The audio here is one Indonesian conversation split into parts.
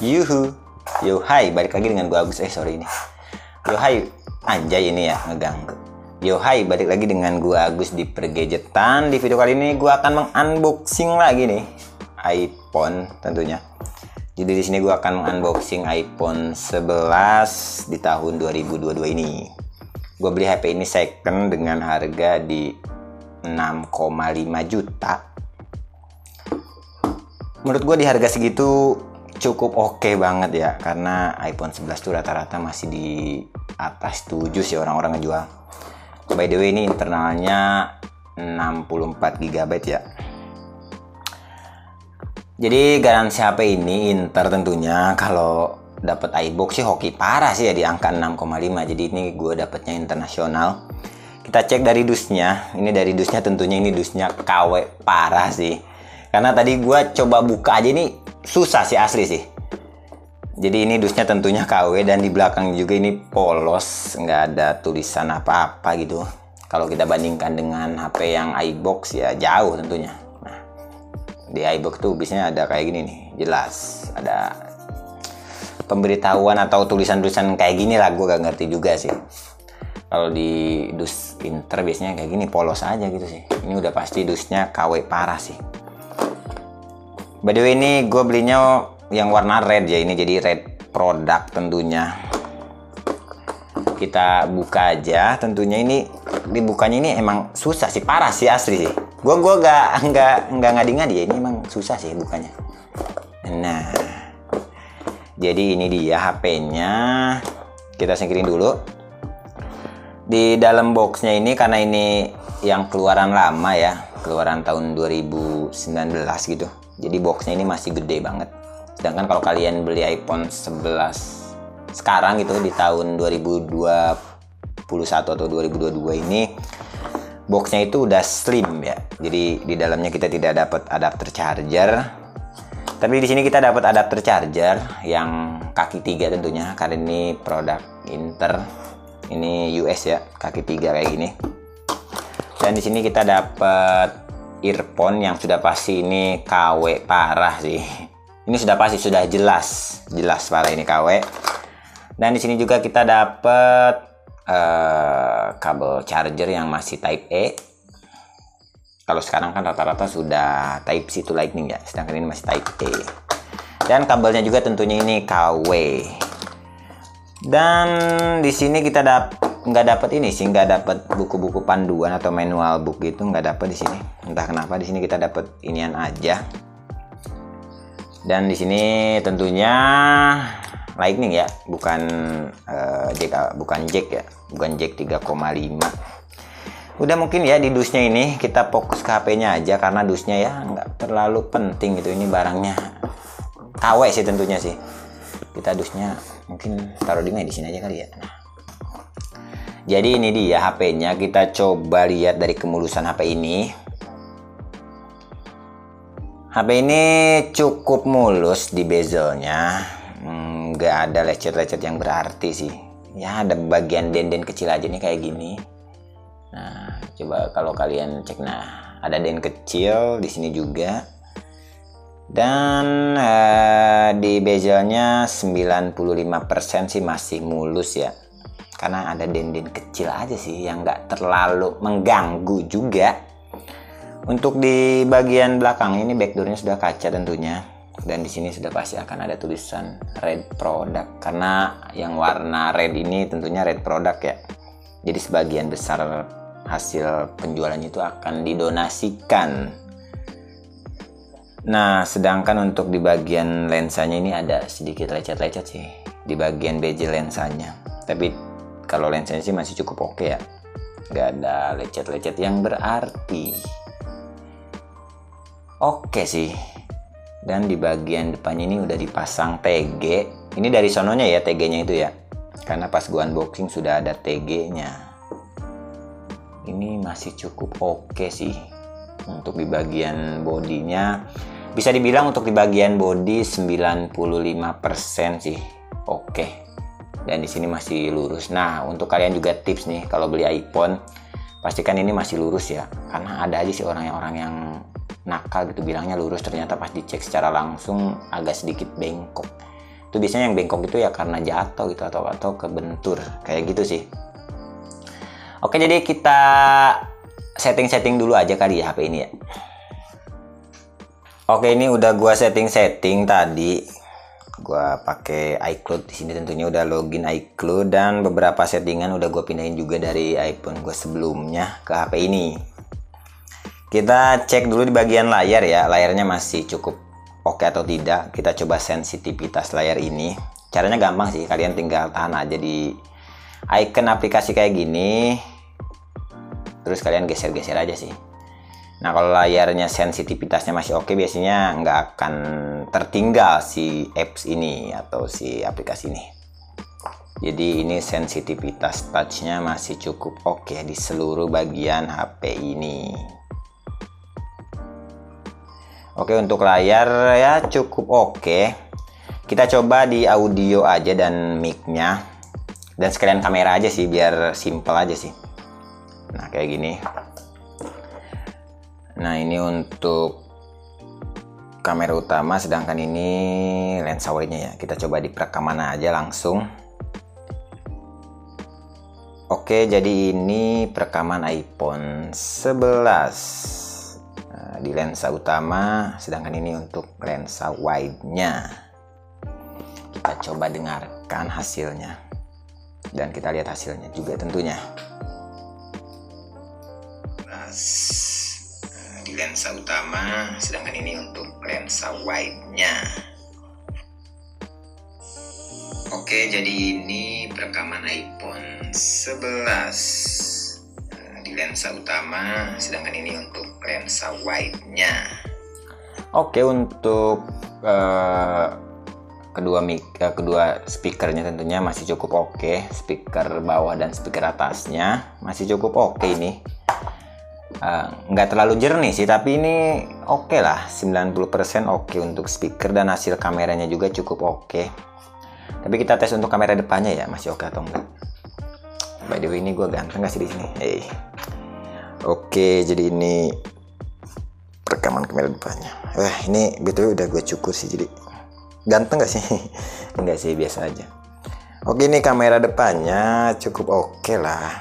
Yuhu, yo hai, balik lagi dengan gua Agus. Sorry ini. Yo hai, anjay ini ya ngeganggu. Yo hai, balik lagi dengan gua Agus di Pergadgetan. Di video kali ini gua akan mengunboxing lagi nih iPhone tentunya. Jadi di sini gua akan mengunboxing iPhone 11 di tahun 2022 ini. Gua beli HP ini second dengan harga di 6,5 juta. Menurut gue di harga segitu cukup oke banget ya, karena iPhone 11 tuh rata-rata masih di atas 7 sih orang-orang ngejual. By the way ini internalnya 64 GB ya. Jadi garansi HP ini Inter tentunya. Kalau dapat iBox sih hoki parah sih ya di angka 6,5. Jadi ini gue dapatnya internasional. Kita cek dari dusnya. Ini dari dusnya tentunya ini dusnya KW parah sih. Karena tadi gue coba buka aja ini susah sih asli sih. Jadi ini dusnya tentunya KW dan di belakang juga ini polos, nggak ada tulisan apa-apa gitu. Kalau kita bandingkan dengan HP yang iBox ya jauh tentunya. Nah, di iBox tuh biasanya ada kayak gini nih, jelas ada pemberitahuan atau tulisan-tulisan kayak gini lah, gue gak ngerti juga sih. Kalau di dus Inter biasanya kayak gini polos aja gitu sih. Ini udah pasti dusnya KW parah sih. By the way ini gue belinya yang warna red ya, ini jadi red produk tentunya. Kita buka aja tentunya. Ini dibukanya ini emang susah sih, parah sih asli sih. Gue nggak ngadi-ngadi ya, ini emang susah sih bukanya. Nah, jadi ini dia HP-nya. Kita singkirin dulu. Di dalam boxnya ini karena ini yang keluaran lama ya, keluaran tahun 2019 gitu. Jadi boxnya ini masih gede banget. Sedangkan kalau kalian beli iPhone 11 sekarang gitu di tahun 2021 atau 2022 ini, boxnya itu udah slim ya. Jadi di dalamnya kita tidak dapat adapter charger. Tapi di sini kita dapat adapter charger yang kaki 3 tentunya, karena ini produk Inter. Ini US ya, kaki 3 kayak gini. Dan di sini kita dapat earphone yang sudah pasti ini KW parah sih. Ini sudah pasti, sudah jelas parah ini KW. Dan di sini juga kita dapat kabel charger yang masih Type E. Kalau sekarang kan rata-rata sudah Type C to Lightning ya, sedangkan ini masih Type E. Dan kabelnya juga tentunya ini KW. Dan di sini kita nggak dapat ini sih, nggak dapat buku-buku panduan atau manual book gitu, nggak dapat di sini. Entah kenapa di sini kita dapat inian aja. Dan di sini tentunya Lightning ya, bukan jack ya, bukan jack 3,5. Udah mungkin ya di dusnya ini kita fokus ke HP-nya aja, karena dusnya ya nggak terlalu penting gitu. Ini barangnya KW sih tentunya sih. Kita dusnya mungkin taruh di sini aja kali ya. Nah, jadi ini dia HP-nya. Kita coba lihat dari kemulusan HP ini. HP ini cukup mulus di bezelnya. Nggak ada lecet-lecet yang berarti sih. Ya ada bagian denden kecil aja nih kayak gini. Nah, coba kalau kalian cek, nah ada den kecil di sini juga. Dan di bezelnya 95% sih masih mulus ya. Karena ada denden kecil aja sih yang nggak terlalu mengganggu juga. Untuk di bagian belakang ini backdoornya sudah kaca tentunya. Dan di sini sudah pasti akan ada tulisan red product. Karena yang warna red ini tentunya red product ya. Jadi sebagian besar hasil penjualannya itu akan didonasikan. Nah, sedangkan untuk di bagian lensanya ini ada sedikit lecet-lecet sih di bagian bezel lensanya. Tapi kalau lensanya sih masih cukup oke ya, nggak ada lecet-lecet yang berarti. Oke sih. Dan di bagian depannya ini udah dipasang TG. Ini dari sononya ya TG-nya itu ya, karena pas gua unboxing sudah ada TG-nya. Ini masih cukup oke sih. Untuk di bagian bodinya bisa dibilang untuk di bagian body 95% sih oke. Dan di sini masih lurus. Nah, untuk kalian juga tips nih kalau beli iPhone, pastikan ini masih lurus ya. Karena ada aja sih orang yang nakal gitu bilangnya lurus, ternyata pas dicek secara langsung agak sedikit bengkok. Itu biasanya yang bengkok itu ya karena jatuh gitu atau kebentur kayak gitu sih. Oke, jadi kita setting dulu aja kali ya HP ini ya. Oke, ini udah gua setting tadi. Gua pakai iCloud di sini, tentunya udah login iCloud, dan beberapa settingan udah gua pindahin juga dari iPhone gua sebelumnya ke HP ini. Kita cek dulu di bagian layar ya, layarnya masih cukup oke atau tidak. Kita coba sensitivitas layar ini. Caranya gampang sih, kalian tinggal tahan aja di icon aplikasi kayak gini, terus kalian geser-geser aja sih. Nah, kalau layarnya sensitivitasnya masih oke, biasanya nggak akan tertinggal si apps ini atau si aplikasi ini. Jadi ini sensitivitas touchnya masih cukup oke di seluruh bagian HP ini. Oke, untuk layar ya cukup oke. Kita coba di audio aja dan mic-nya, dan sekalian kamera aja sih biar simple aja sih. Nah, kayak gini. Nah, ini untuk kamera utama, sedangkan ini lensa wide-nya ya. Kita coba di perekaman aja langsung. Oke, jadi ini perekaman iPhone 11 di lensa utama, sedangkan ini untuk lensa wide-nya. Kita coba dengarkan hasilnya, dan kita lihat hasilnya juga tentunya. Di lensa utama, sedangkan ini untuk lensa wide-nya. Oke, jadi ini perekaman iPhone 11 di lensa utama, sedangkan ini untuk lensa wide-nya. Oke, untuk kedua speakernya tentunya masih cukup oke. Speaker bawah dan speaker atasnya masih cukup oke ini. Nggak terlalu jernih sih, tapi ini oke lah, 90% oke untuk speaker, dan hasil kameranya juga cukup oke. Tapi kita tes untuk kamera depannya ya, masih oke atau enggak. By the way, ini gue ganteng gak sih di sini? Oke, jadi ini perekaman kamera depannya. Ini betul udah gue cukur sih, jadi ganteng gak sih? Enggak sih, biasa aja. Oke, ini kamera depannya cukup oke lah.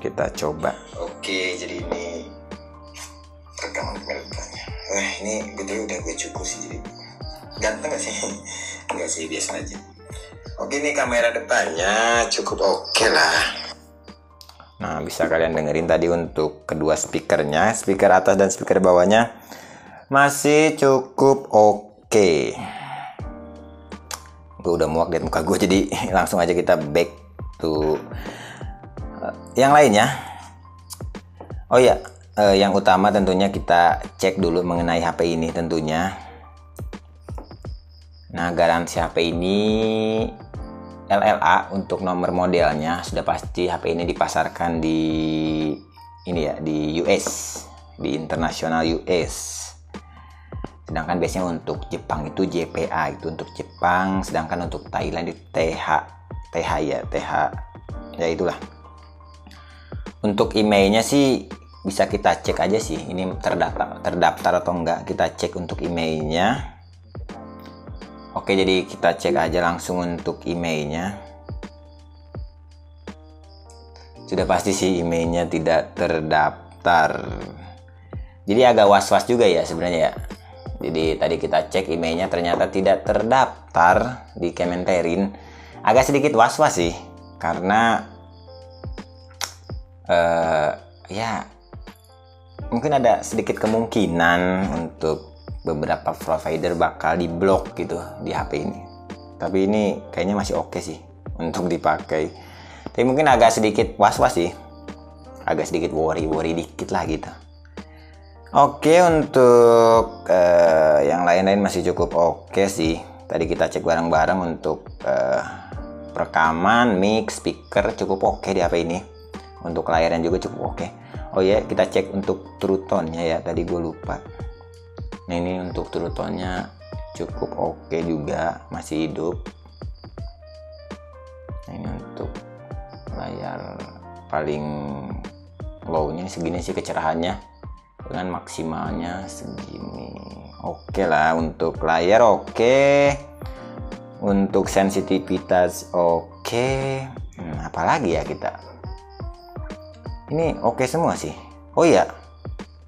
Kita coba. Oke, jadi ini rekaman kamera depannya. Ini betul udah gue cukur sih, jadi ganteng gak sih? Enggak sih, biasa aja. Oke, ini kamera depannya cukup oke lah. Nah, bisa kalian dengerin tadi untuk kedua speakernya, speaker atas dan speaker bawahnya masih cukup oke. Gue udah muak liat muka gue, jadi langsung aja kita back to yang lainnya. Oh ya, yang utama tentunya kita cek dulu mengenai HP ini tentunya. Nah, garansi HP ini LLA untuk nomor modelnya. Sudah pasti HP ini dipasarkan di ini ya, di US, di internasional US. Sedangkan biasanya untuk Jepang itu JPA, itu untuk Jepang, sedangkan untuk Thailand itu TH ya itulah. Untuk emailnya sih bisa kita cek aja sih, ini terdaftar atau enggak, kita cek untuk emailnya. Oke, jadi kita cek aja langsung untuk emailnya. Sudah pasti sih emailnya tidak terdaftar, jadi agak was-was juga ya sebenarnya ya. Jadi tadi kita cek emailnya ternyata tidak terdaftar di Kementerin. Agak sedikit was-was sih, karena ya mungkin ada sedikit kemungkinan untuk beberapa provider bakal diblok gitu di HP ini. Tapi ini kayaknya masih oke sih untuk dipakai. Tapi mungkin agak sedikit was-was sih, agak sedikit worry dikit lah gitu. Oke, untuk yang lain-lain masih cukup oke sih. Tadi kita cek bareng-bareng untuk rekaman, mic, speaker cukup oke di HP ini. Untuk layarnya juga cukup oke. Oh ya, kita cek untuk true tone-nya ya, tadi gue lupa. Nah, ini untuk true tone-nya cukup oke juga, masih hidup. Nah, ini untuk layar paling low-nya segini sih kecerahannya, dengan maksimalnya segini. oke lah. Untuk layar oke, untuk sensitivitas oke. Apalagi ya kita, ini oke semua sih. Oh iya,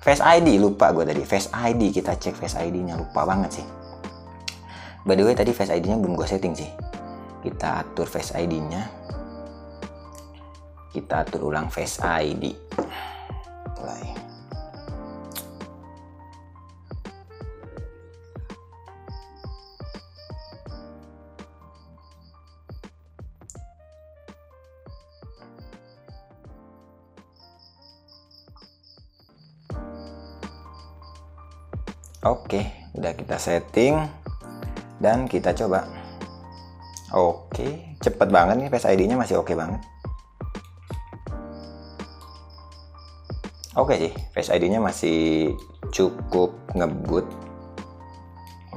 Face ID lupa gue tadi. Face ID, kita cek Face ID nya, lupa banget sih. By the way tadi Face ID nya belum gue setting sih. Kita atur Face ID nya, kita atur ulang Face ID. Play. Oke, udah kita setting dan kita coba. Oke, cepet banget nih, Face ID-nya masih oke banget. Oke sih, Face ID-nya masih cukup ngebut.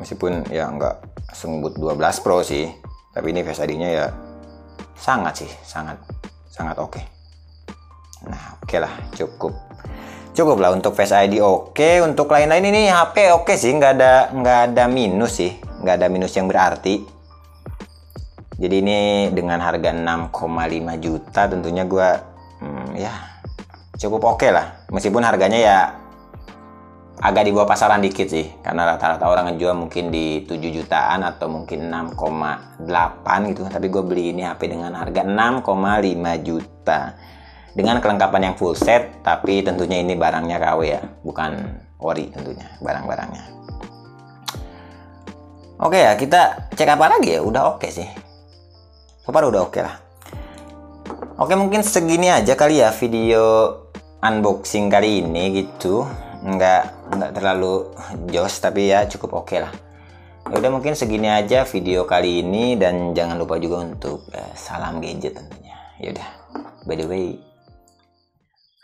Meskipun ya nggak sengebut 12 Pro sih, tapi ini Face ID-nya ya sangat oke. Nah, oke lah, cukup lah untuk Face ID oke. Untuk lain-lain ini HP oke sih, nggak ada minus sih, nggak ada minus yang berarti. Jadi ini dengan harga 6,5 juta tentunya gua ya cukup oke lah. Meskipun harganya ya agak di bawah pasaran dikit sih, karena rata-rata orang ngejual mungkin di 7 jutaan atau mungkin 6,8 gitu. Tapi gue beli ini HP dengan harga 6,5 juta. Dengan kelengkapan yang full set, tapi tentunya ini barangnya KW ya, bukan ori tentunya barang-barangnya. Oke ya, kita cek apa lagi ya? Udah oke sih. So far udah oke lah. Oke, mungkin segini aja kali ya video unboxing kali ini gitu. Nggak terlalu jos, tapi ya cukup oke lah. Ya udah, mungkin segini aja video kali ini, dan jangan lupa juga untuk salam gadget tentunya. Ya udah, by the way,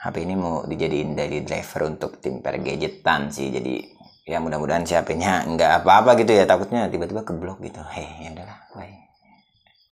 HP ini mau dijadiin daily driver untuk tim per gadgetan sih. Jadi ya mudah-mudahan si HP-nya nggak apa-apa gitu ya, takutnya tiba-tiba keblok gitu. Ya udahlah, bye.